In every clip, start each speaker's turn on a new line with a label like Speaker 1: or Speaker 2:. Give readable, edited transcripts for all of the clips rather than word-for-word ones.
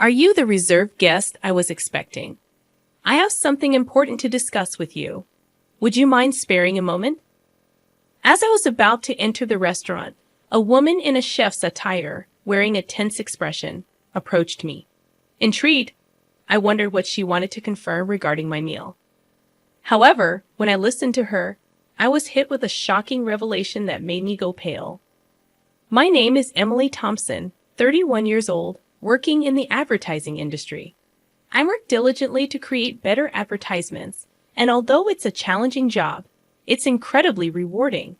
Speaker 1: Are you the reserved guest I was expecting? I have something important to discuss with you. Would you mind sparing a moment? As I was about to enter the restaurant, a woman in a chef's attire, wearing a tense expression, approached me. Intrigued, I wondered what she wanted to confirm regarding my meal. However, when I listened to her, I was hit with a shocking revelation that made me go pale. My name is Emily Thompson, 31 years old, working in the advertising industry. I work diligently to create better advertisements, and although it's a challenging job, it's incredibly rewarding.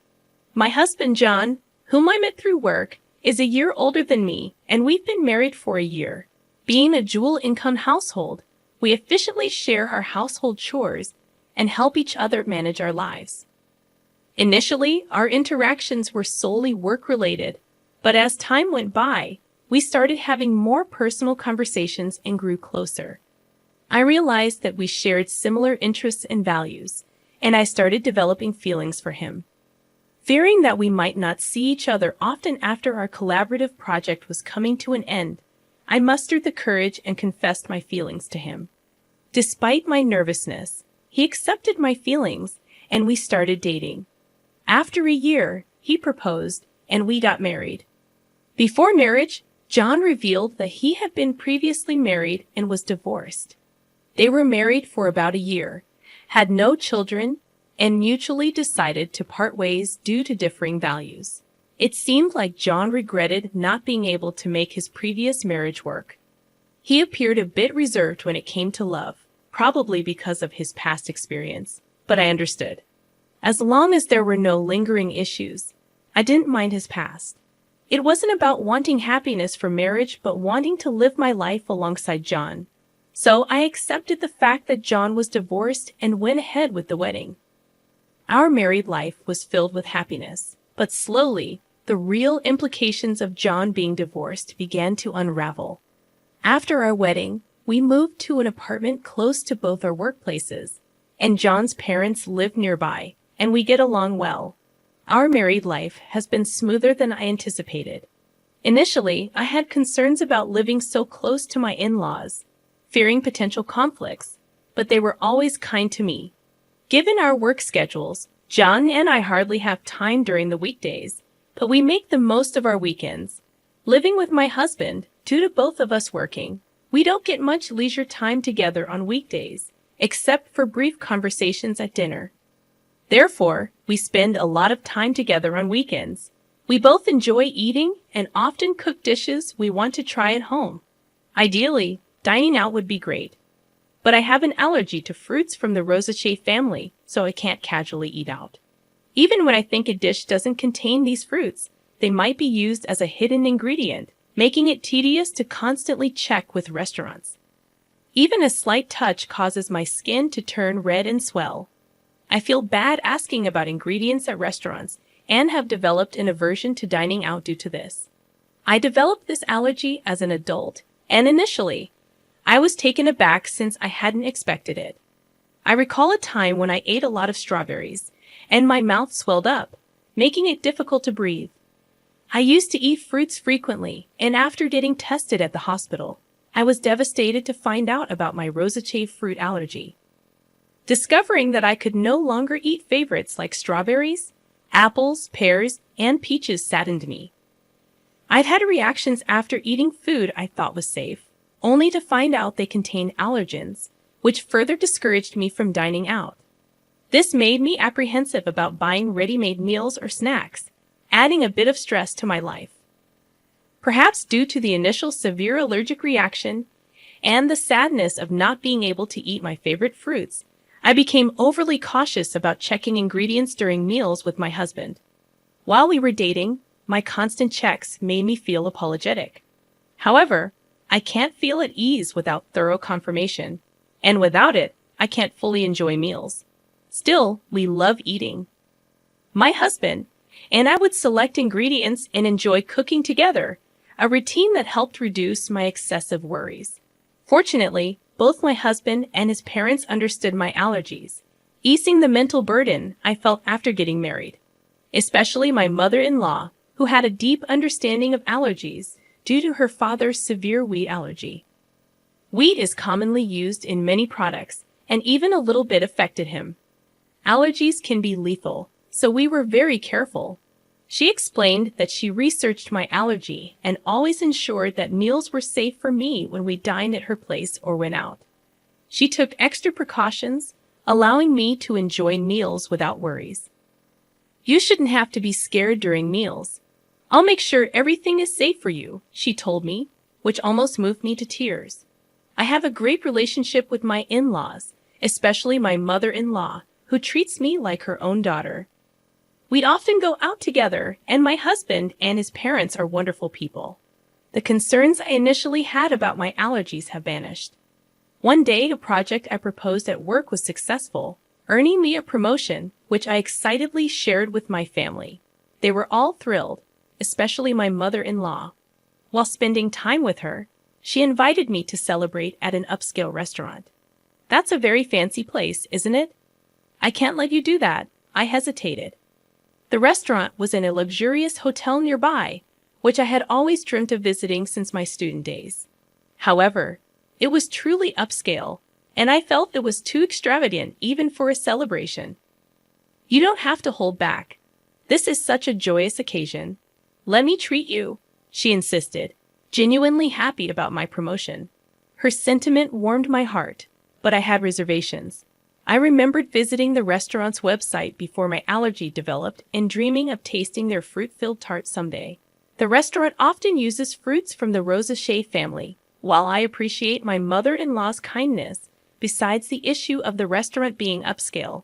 Speaker 1: My husband, John, whom I met through work, is a year older than me, and we've been married for a year. Being a dual-income household, we efficiently share our household chores and help each other manage our lives. Initially, our interactions were solely work-related, but as time went by, we started having more personal conversations and grew closer. I realized that we shared similar interests and values, and I started developing feelings for him. Fearing that we might not see each other often after our collaborative project was coming to an end, I mustered the courage and confessed my feelings to him. Despite my nervousness, he accepted my feelings, and we started dating. After a year, he proposed, and we got married. Before marriage, John revealed that he had been previously married and was divorced. They were married for about a year, had no children, and mutually decided to part ways due to differing values. It seemed like John regretted not being able to make his previous marriage work. He appeared a bit reserved when it came to love, probably because of his past experience, but I understood. As long as there were no lingering issues, I didn't mind his past. It wasn't about wanting happiness for marriage, but wanting to live my life alongside John. So I accepted the fact that John was divorced and went ahead with the wedding. Our married life was filled with happiness, but slowly, the real implications of John being divorced began to unravel. After our wedding, we moved to an apartment close to both our workplaces, and John's parents lived nearby, and we get along well. Our married life has been smoother than I anticipated. Initially, I had concerns about living so close to my in-laws, fearing potential conflicts, but they were always kind to me. Given our work schedules, John and I hardly have time during the weekdays, but we make the most of our weekends. Living with my husband, due to both of us working, we don't get much leisure time together on weekdays, except for brief conversations at dinner. Therefore, we spend a lot of time together on weekends. We both enjoy eating and often cook dishes we want to try at home. Ideally, dining out would be great. But I have an allergy to fruits from the Rosaceae family, so I can't casually eat out. Even when I think a dish doesn't contain these fruits, they might be used as a hidden ingredient, making it tedious to constantly check with restaurants. Even a slight touch causes my skin to turn red and swell. I feel bad asking about ingredients at restaurants and have developed an aversion to dining out due to this. I developed this allergy as an adult, and initially, I was taken aback since I hadn't expected it. I recall a time when I ate a lot of strawberries, and my mouth swelled up, making it difficult to breathe. I used to eat fruits frequently, and after getting tested at the hospital, I was devastated to find out about my Rosaceae fruit allergy. Discovering that I could no longer eat favorites like strawberries, apples, pears, and peaches saddened me. I'd had reactions after eating food I thought was safe, only to find out they contained allergens, which further discouraged me from dining out. This made me apprehensive about buying ready-made meals or snacks, adding a bit of stress to my life. Perhaps due to the initial severe allergic reaction and the sadness of not being able to eat my favorite fruits, I became overly cautious about checking ingredients during meals with my husband. While we were dating, my constant checks made me feel apologetic. However, I can't feel at ease without thorough confirmation, and without it, I can't fully enjoy meals. Still, we love eating. My husband and I would select ingredients and enjoy cooking together, a routine that helped reduce my excessive worries. Fortunately, both my husband and his parents understood my allergies, easing the mental burden I felt after getting married. Especially my mother-in-law, who had a deep understanding of allergies due to her father's severe wheat allergy. Wheat is commonly used in many products, and even a little bit affected him. Allergies can be lethal, so we were very careful. She explained that she researched my allergy and always ensured that meals were safe for me when we dined at her place or went out. She took extra precautions, allowing me to enjoy meals without worries. You shouldn't have to be scared during meals. I'll make sure everything is safe for you, she told me, which almost moved me to tears. I have a great relationship with my in-laws, especially my mother-in-law, who treats me like her own daughter. We'd often go out together, and my husband and his parents are wonderful people. The concerns I initially had about my allergies have vanished. One day, a project I proposed at work was successful, earning me a promotion, which I excitedly shared with my family. They were all thrilled, especially my mother-in-law. While spending time with her, she invited me to celebrate at an upscale restaurant. That's a very fancy place, isn't it? I can't let you do that, I hesitated. The restaurant was in a luxurious hotel nearby, which I had always dreamt of visiting since my student days. However, it was truly upscale, and I felt it was too extravagant even for a celebration. You don't have to hold back. This is such a joyous occasion. Let me treat you, she insisted, genuinely happy about my promotion. Her sentiment warmed my heart, but I had reservations. I remembered visiting the restaurant's website before my allergy developed and dreaming of tasting their fruit-filled tart someday. The restaurant often uses fruits from the Rosacea family. While I appreciate my mother-in-law's kindness, besides the issue of the restaurant being upscale,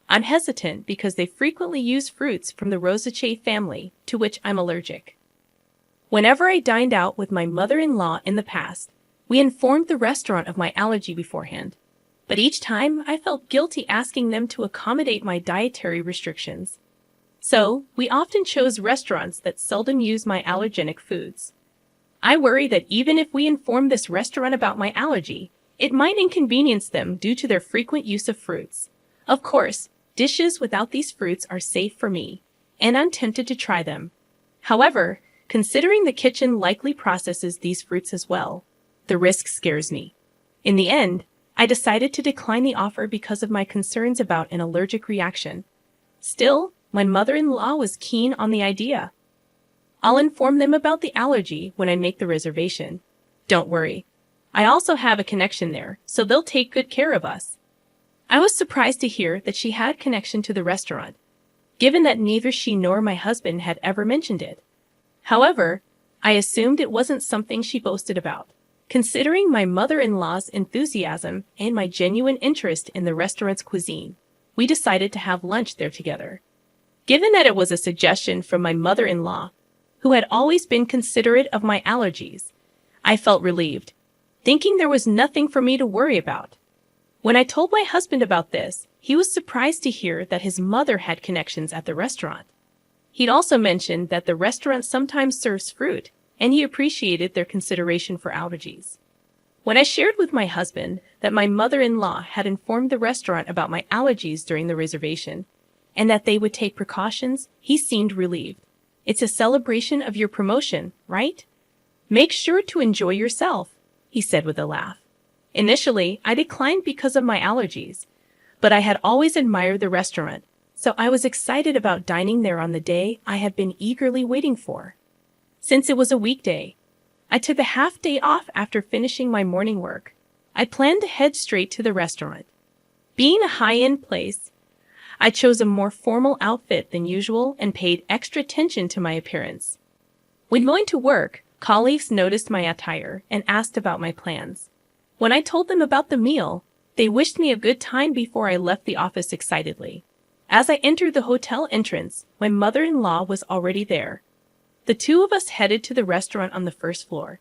Speaker 1: I'm hesitant because they frequently use fruits from the Rosacea family, to which I'm allergic. Whenever I dined out with my mother-in-law in the past, we informed the restaurant of my allergy beforehand. But each time, I felt guilty asking them to accommodate my dietary restrictions. So, we often chose restaurants that seldom use my allergenic foods. I worry that even if we inform this restaurant about my allergy, it might inconvenience them due to their frequent use of fruits. Of course, dishes without these fruits are safe for me, and I'm tempted to try them. However, considering the kitchen likely processes these fruits as well, the risk scares me. In the end, I decided to decline the offer because of my concerns about an allergic reaction. Still, my mother-in-law was keen on the idea. I'll inform them about the allergy when I make the reservation. Don't worry. I also have a connection there, so they'll take good care of us. I was surprised to hear that she had connection to the restaurant, given that neither she nor my husband had ever mentioned it. However, I assumed it wasn't something she boasted about. Considering my mother-in-law's enthusiasm and my genuine interest in the restaurant's cuisine, we decided to have lunch there together. Given that it was a suggestion from my mother-in-law, who had always been considerate of my allergies, I felt relieved, thinking there was nothing for me to worry about. When I told my husband about this, he was surprised to hear that his mother had connections at the restaurant. He'd also mentioned that the restaurant sometimes serves fruit, and he appreciated their consideration for allergies. When I shared with my husband that my mother-in-law had informed the restaurant about my allergies during the reservation, and that they would take precautions, he seemed relieved. It's a celebration of your promotion, right? Make sure to enjoy yourself, he said with a laugh. Initially, I declined because of my allergies, but I had always admired the restaurant, so I was excited about dining there on the day I had been eagerly waiting for. Since it was a weekday, I took a half day off after finishing my morning work. I planned to head straight to the restaurant. Being a high-end place, I chose a more formal outfit than usual and paid extra attention to my appearance. When going to work, colleagues noticed my attire and asked about my plans. When I told them about the meal, they wished me a good time before I left the office excitedly. As I entered the hotel entrance, my mother-in-law was already there. The two of us headed to the restaurant on the first floor,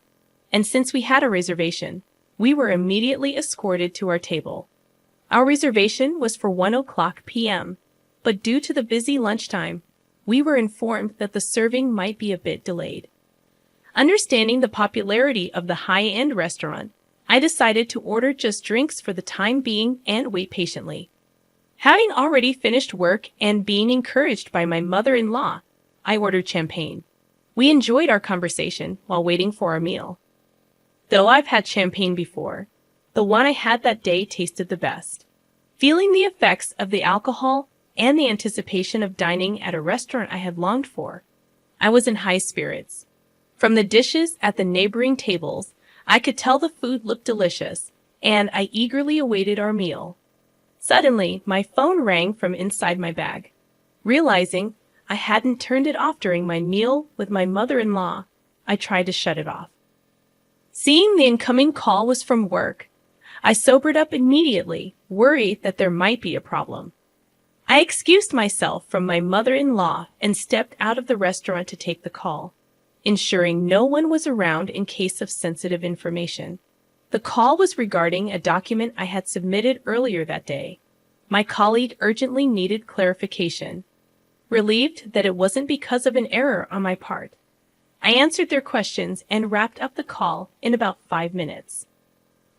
Speaker 1: and since we had a reservation, we were immediately escorted to our table. Our reservation was for 1:00 p.m., but due to the busy lunchtime, we were informed that the serving might be a bit delayed. Understanding the popularity of the high-end restaurant, I decided to order just drinks for the time being and wait patiently. Having already finished work and being encouraged by my mother-in-law, I ordered champagne. We enjoyed our conversation while waiting for our meal. Though I've had champagne before, The one I had that day tasted the best. Feeling the effects of the alcohol and the anticipation of dining at a restaurant I had longed for, I was in high spirits. From the dishes at the neighboring tables, I could tell the food looked delicious, and I eagerly awaited our meal. Suddenly, my phone rang from inside my bag. Realizing I hadn't turned it off during my meal with my mother-in-law, I tried to shut it off. Seeing the incoming call was from work, I sobered up immediately, worried that there might be a problem. I excused myself from my mother-in-law and stepped out of the restaurant to take the call, ensuring no one was around in case of sensitive information. The call was regarding a document I had submitted earlier that day. My colleague urgently needed clarification. Relieved that it wasn't because of an error on my part, I answered their questions and wrapped up the call in about 5 minutes.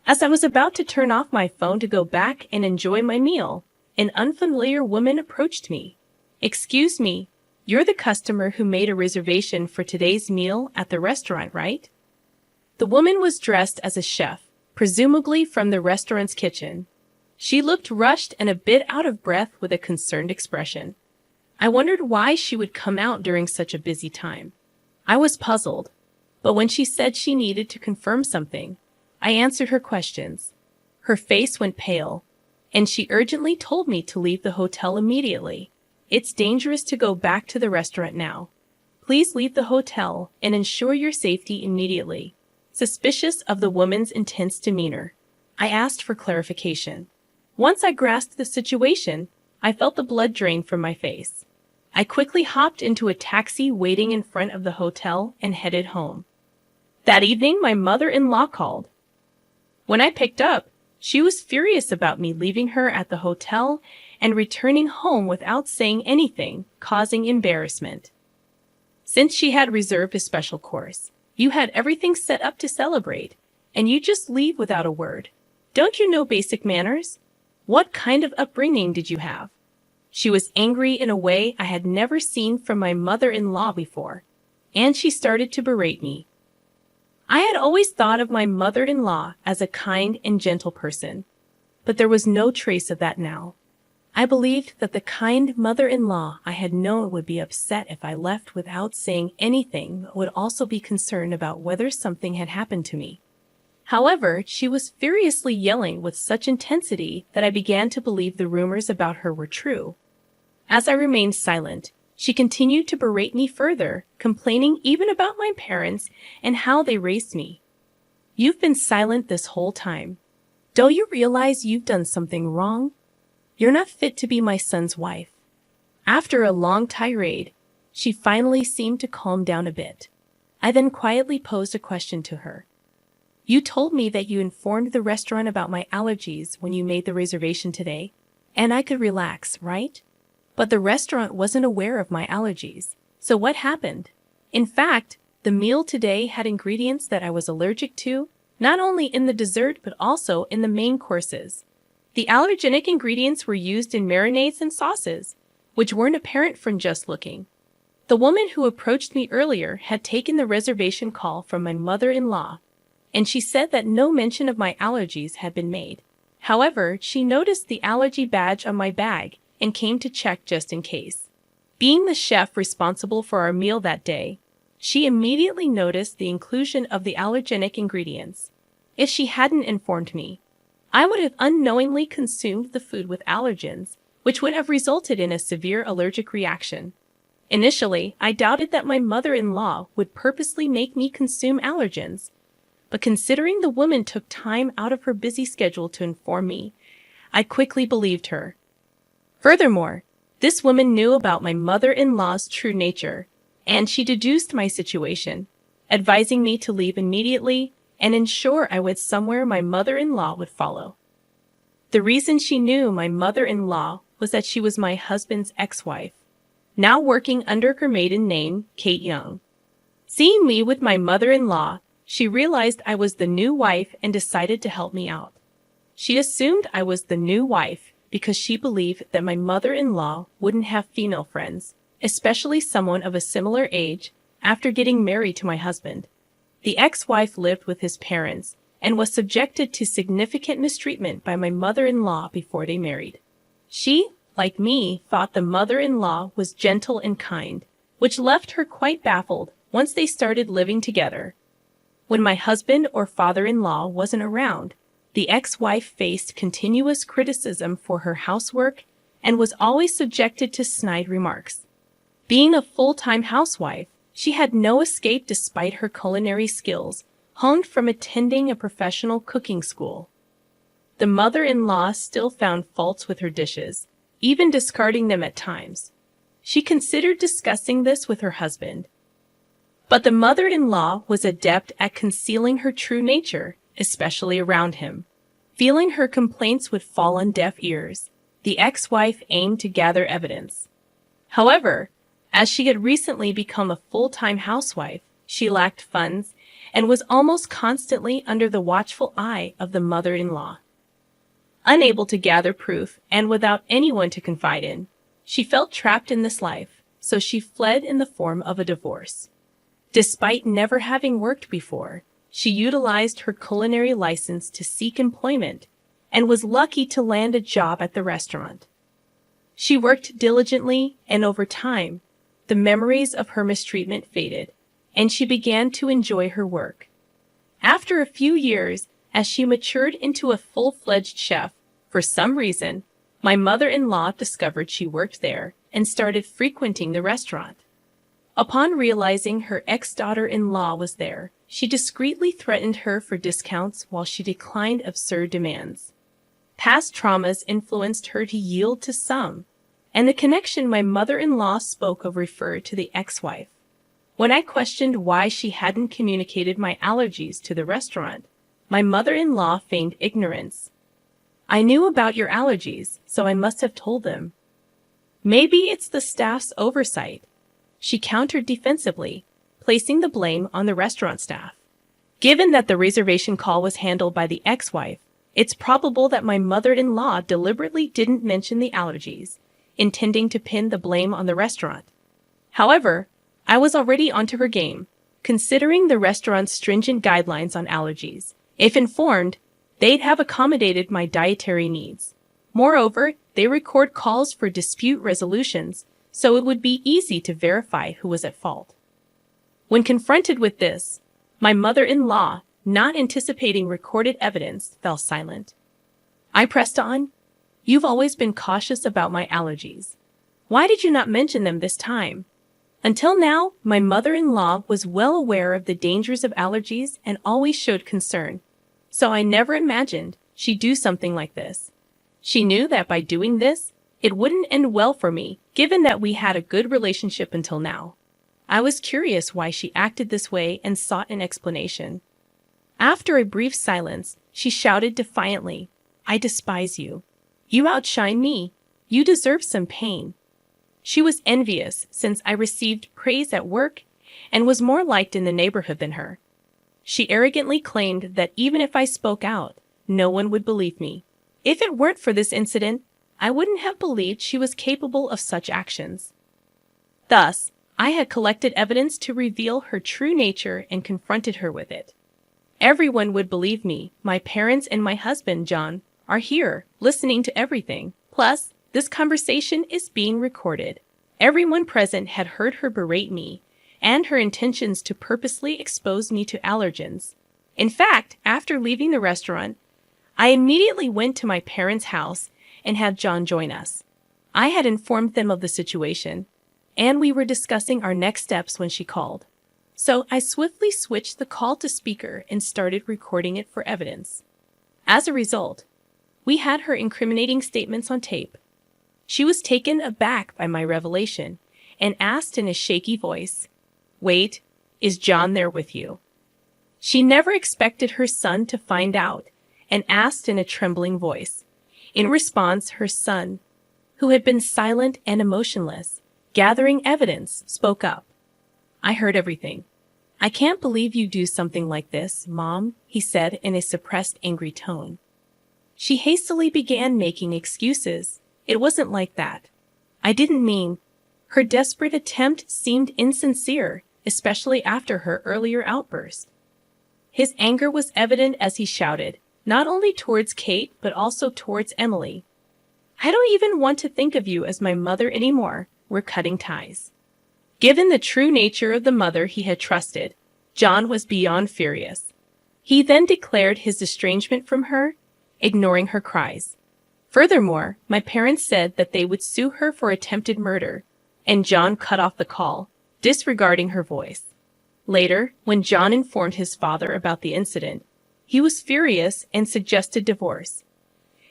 Speaker 1: As I was about to turn off my phone to go back and enjoy my meal, an unfamiliar woman approached me. "Excuse me, you're the customer who made a reservation for today's meal at the restaurant, right?" The woman was dressed as a chef, presumably from the restaurant's kitchen. She looked rushed and a bit out of breath with a concerned expression. I wondered why she would come out during such a busy time. I was puzzled, but when she said she needed to confirm something, I answered her questions. Her face went pale, and she urgently told me to leave the hotel immediately. "It's dangerous to go back to the restaurant now. Please leave the hotel and ensure your safety immediately." Suspicious of the woman's intense demeanor, I asked for clarification. Once I grasped the situation, I felt the blood drain from my face. I quickly hopped into a taxi waiting in front of the hotel and headed home. That evening, my mother-in-law called. When I picked up, she was furious about me leaving her at the hotel and returning home without saying anything, causing embarrassment. Since she had reserved a special course, you had everything set up to celebrate, and you just leave without a word. Don't you know basic manners? What kind of upbringing did you have? She was angry in a way I had never seen from my mother-in-law before, and she started to berate me. I had always thought of my mother-in-law as a kind and gentle person, but there was no trace of that now. I believed that the kind mother-in-law I had known would be upset if I left without saying anything, but would also be concerned about whether something had happened to me. However, she was furiously yelling with such intensity that I began to believe the rumors about her were true. As I remained silent, she continued to berate me further, complaining even about my parents and how they raised me. "You've been silent this whole time. Don't you realize you've done something wrong? You're not fit to be my son's wife." After a long tirade, she finally seemed to calm down a bit. I then quietly posed a question to her. "You told me that you informed the restaurant about my allergies when you made the reservation today, and I could relax, right? But the restaurant wasn't aware of my allergies. So what happened? In fact, the meal today had ingredients that I was allergic to, not only in the dessert but also in the main courses. The allergenic ingredients were used in marinades and sauces, which weren't apparent from just looking." The woman who approached me earlier had taken the reservation call from my mother-in-law, and she said that no mention of my allergies had been made. However, she noticed the allergy badge on my bag and came to check just in case. Being the chef responsible for our meal that day, she immediately noticed the inclusion of the allergenic ingredients. If she hadn't informed me, I would have unknowingly consumed the food with allergens, which would have resulted in a severe allergic reaction. Initially, I doubted that my mother-in-law would purposely make me consume allergens, but considering the woman took time out of her busy schedule to inform me, I quickly believed her. Furthermore, this woman knew about my mother-in-law's true nature, and she deduced my situation, advising me to leave immediately and ensure I went somewhere my mother-in-law would follow. The reason she knew my mother-in-law was that she was my husband's ex-wife, now working under her maiden name, Kate Young. Seeing me with my mother-in-law, she realized I was the new wife and decided to help me out. She assumed I was the new wife because she believed that my mother-in-law wouldn't have female friends, especially someone of a similar age, after getting married to my husband. The ex-wife lived with his parents, and was subjected to significant mistreatment by my mother-in-law before they married. She, like me, thought the mother-in-law was gentle and kind, which left her quite baffled once they started living together. When my husband or father-in-law wasn't around, the ex-wife faced continuous criticism for her housework and was always subjected to snide remarks. Being a full-time housewife, she had no escape despite her culinary skills, honed from attending a professional cooking school. The mother-in-law still found faults with her dishes, even discarding them at times. She considered discussing this with her husband. But the mother-in-law was adept at concealing her true nature, especially around him. Feeling her complaints would fall on deaf ears, the ex-wife aimed to gather evidence. However, as she had recently become a full-time housewife, she lacked funds and was almost constantly under the watchful eye of the mother-in-law. Unable to gather proof and without anyone to confide in, she felt trapped in this life, so she fled in the form of a divorce. Despite never having worked before, she utilized her culinary license to seek employment and was lucky to land a job at the restaurant. She worked diligently, and over time, the memories of her mistreatment faded, and she began to enjoy her work. After a few years, as she matured into a full-fledged chef, for some reason, my mother-in-law discovered she worked there and started frequenting the restaurant. Upon realizing her ex-daughter-in-law was there, she discreetly threatened her for discounts while she declined absurd demands. Past traumas influenced her to yield to some, and the connection my mother-in-law spoke of referred to the ex-wife. When I questioned why she hadn't communicated my allergies to the restaurant, my mother-in-law feigned ignorance. "I knew about your allergies, so I must have told them." "Maybe it's the staff's oversight," she countered defensively, placing the blame on the restaurant staff. Given that the reservation call was handled by the ex-wife, it's probable that my mother-in-law deliberately didn't mention the allergies, intending to pin the blame on the restaurant. However, I was already onto her game, considering the restaurant's stringent guidelines on allergies. If informed, they'd have accommodated my dietary needs. Moreover, they record calls for dispute resolutions, so it would be easy to verify who was at fault. When confronted with this, my mother-in-law, not anticipating recorded evidence, fell silent. I pressed on. "You've always been cautious about my allergies. Why did you not mention them this time?" Until now, my mother-in-law was well aware of the dangers of allergies and always showed concern, so I never imagined she'd do something like this. She knew that by doing this, it wouldn't end well for me, given that we had a good relationship until now. I was curious why she acted this way and sought an explanation. After a brief silence, she shouted defiantly, "I despise you. You outshine me. You deserve some pain." She was envious since I received praise at work and was more liked in the neighborhood than her. She arrogantly claimed that even if I spoke out, no one would believe me. If it weren't for this incident, I wouldn't have believed she was capable of such actions. Thus, I had collected evidence to reveal her true nature and confronted her with it. Everyone would believe me. My parents and my husband, John, are here, listening to everything. Plus, this conversation is being recorded. Everyone present had heard her berate me and her intentions to purposely expose me to allergens. In fact, after leaving the restaurant, I immediately went to my parents' house and had John join us. I had informed them of the situation, and we were discussing our next steps when she called. So I swiftly switched the call to speaker and started recording it for evidence. As a result, we had her incriminating statements on tape. She was taken aback by my revelation and asked in a shaky voice, "Wait, is John there with you?" She never expected her son to find out and asked in a trembling voice. In response, her son, who had been silent and emotionless, gathering evidence, spoke up. "I heard everything. I can't believe you do something like this, Mom," he said in a suppressed, angry tone. She hastily began making excuses. "It wasn't like that. I didn't mean..." Her desperate attempt seemed insincere, especially after her earlier outburst. His anger was evident as he shouted, not only towards Kate but also towards Emily. "I don't even want to think of you as my mother anymore. We're cutting ties." Given the true nature of the mother he had trusted, John was beyond furious. He then declared his estrangement from her, ignoring her cries. Furthermore, my parents said that they would sue her for attempted murder, and John cut off the call, disregarding her voice. Later, when John informed his father about the incident, he was furious and suggested divorce,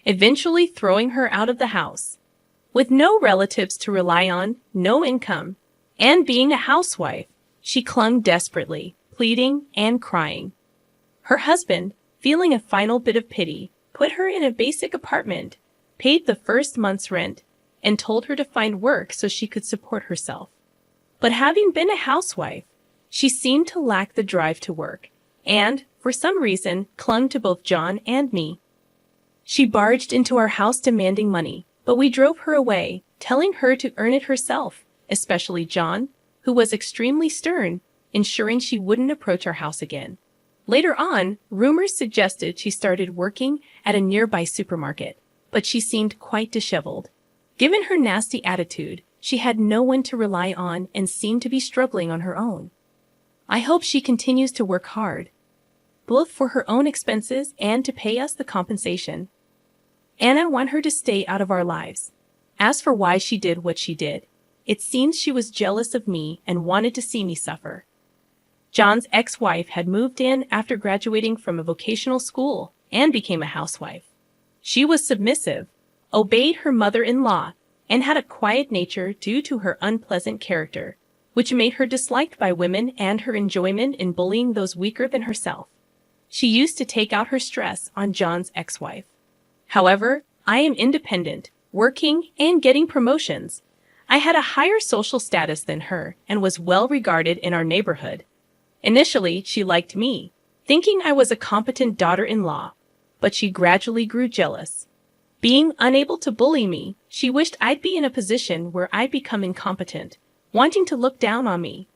Speaker 1: eventually throwing her out of the house. With no relatives to rely on, no income, and being a housewife, she clung desperately, pleading and crying. Her husband, feeling a final bit of pity, put her in a basic apartment, paid the first month's rent, and told her to find work so she could support herself. But having been a housewife, she seemed to lack the drive to work, and, for some reason, clung to both John and me. She barged into our house demanding money, but we drove her away, telling her to earn it herself, especially John, who was extremely stern, ensuring she wouldn't approach our house again. Later on, rumors suggested she started working at a nearby supermarket, but she seemed quite disheveled. Given her nasty attitude, she had no one to rely on and seemed to be struggling on her own. I hope she continues to work hard, both for her own expenses and to pay us the compensation. And I want her to stay out of our lives. As for why she did what she did, it seems she was jealous of me and wanted to see me suffer. John's ex-wife had moved in after graduating from a vocational school and became a housewife. She was submissive, obeyed her mother-in-law, and had a quiet nature due to her unpleasant character, which made her disliked by women and her enjoyment in bullying those weaker than herself. She used to take out her stress on John's ex-wife. However, I am independent, working, and getting promotions. I had a higher social status than her and was well regarded in our neighborhood. Initially, she liked me, thinking I was a competent daughter-in-law, but she gradually grew jealous. Being unable to bully me, she wished I'd be in a position where I'd become incompetent, wanting to look down on me.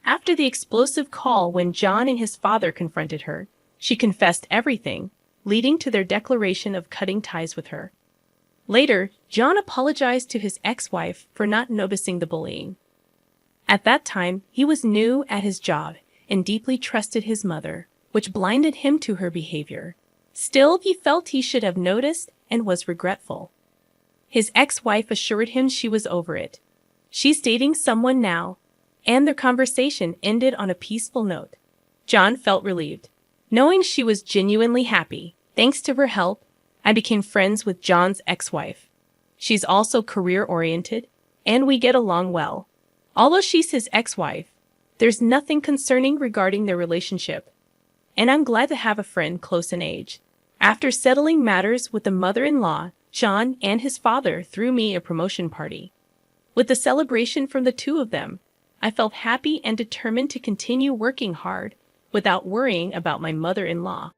Speaker 1: After the explosive call when John and his father confronted her, she confessed everything, leading to their declaration of cutting ties with her. Later, John apologized to his ex-wife for not noticing the bullying. At that time, he was new at his job and deeply trusted his mother, which blinded him to her behavior. Still, he felt he should have noticed and was regretful. His ex-wife assured him she was over it. She's dating someone now, and their conversation ended on a peaceful note. John felt relieved, knowing she was genuinely happy. Thanks to her help, I became friends with John's ex-wife. She's also career-oriented, and we get along well. Although she's his ex-wife, there's nothing concerning regarding their relationship, and I'm glad to have a friend close in age. After settling matters with the mother-in-law, John and his father threw me a promotion party. With the celebration from the two of them, I felt happy and determined to continue working hard without worrying about my mother-in-law.